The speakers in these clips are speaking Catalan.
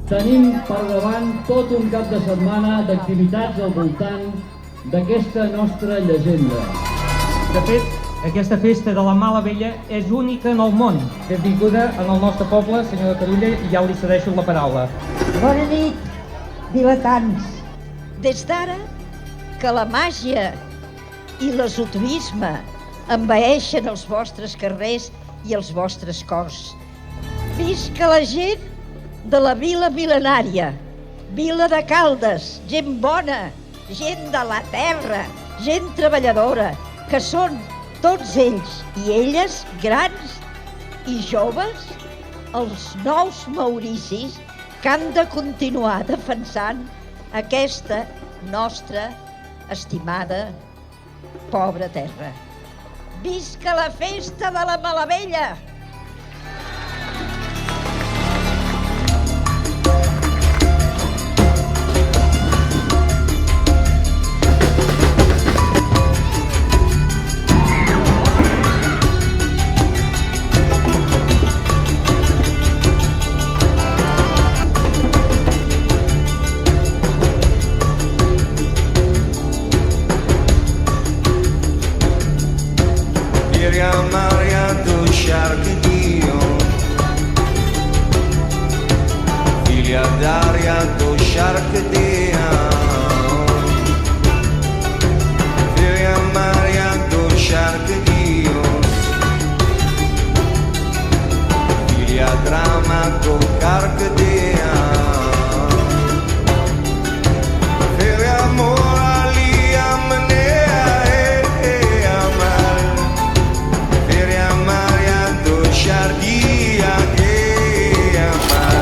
Tenim per davant tot un cap de setmana d'activitats al voltant d'aquesta nostra llegenda. De fet, aquesta festa de la Mala Vella és única en el món. Benvinguda en el nostre poble, senyora Carulla, i ja li cedeixo la paraula. Bona nit, vilatans. Des d'ara que la màgia i l'esoterisme envaeixen els vostres carrers i els vostres cors. Visca la gent de la vila mil·lenària, vila de Caldes, gent bona, gent de la terra, gent treballadora, que són tots ells i elles, grans i joves, els nous mauricis que han de continuar defensant aquesta nostra estimada pobra terra. Visca la festa de la Malavella! Filia d'aria do Sharkdea, Filia Maria do Sharkdeo, Filia drama do Carcdea, Filia moralia menea e amal, Filia Maria do Shardia che amal.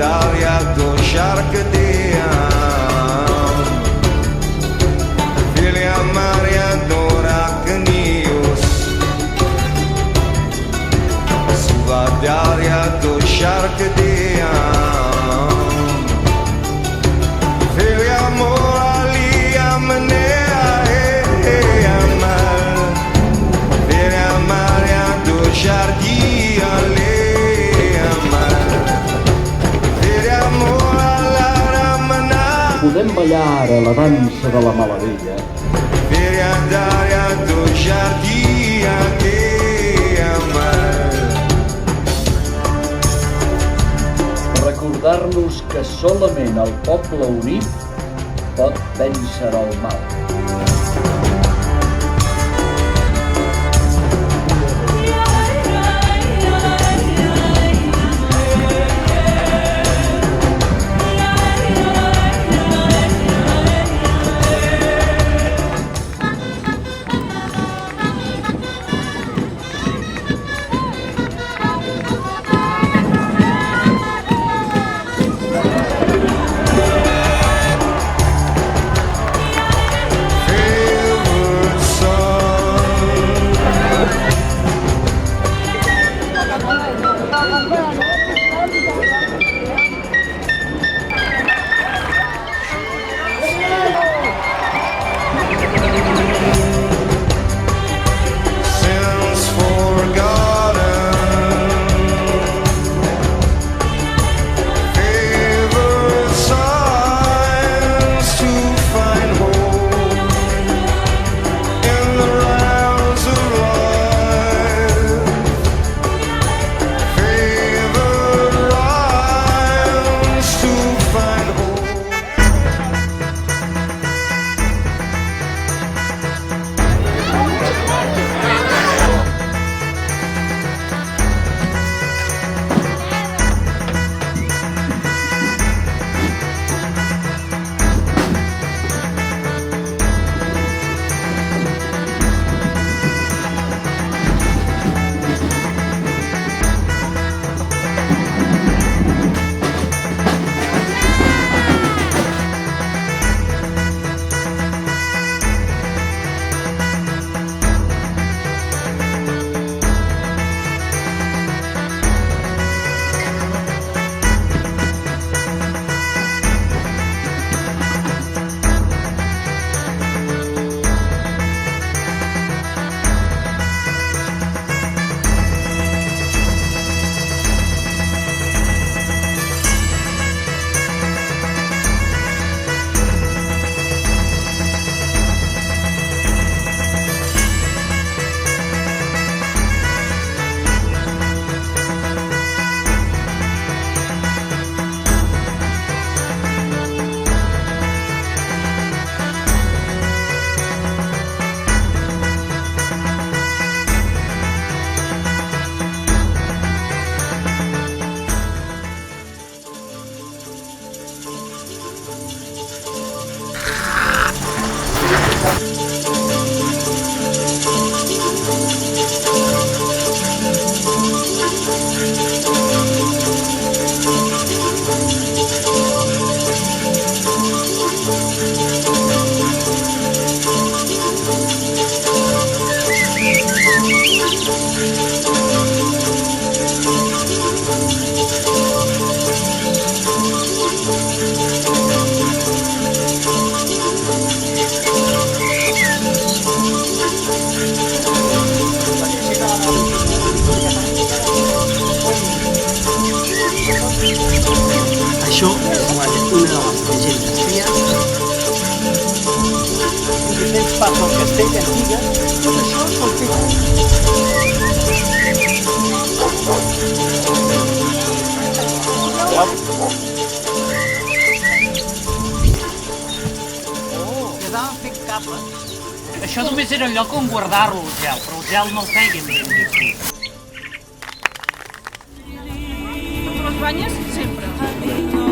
Daria do Sharkdea, Filia Maria do Racnius, Suva Daria do Sharkdea, Filia moralia menea e amal, Filia Maria do Jardia le amal. Podem ballar ara la dansa de la Malavella. Filia d'aria do Jardia che amal. Recordar-nos que solament el poble unit pot vèncer el mal. Filia Això és una de les llegendes fees. Diferents parts del castell antigues, tot això són fetes. Quedaven fent capes. Això només era el lloc on guardar-lo, el gel, però el gel no el feien ben bé. Les banyes sempre.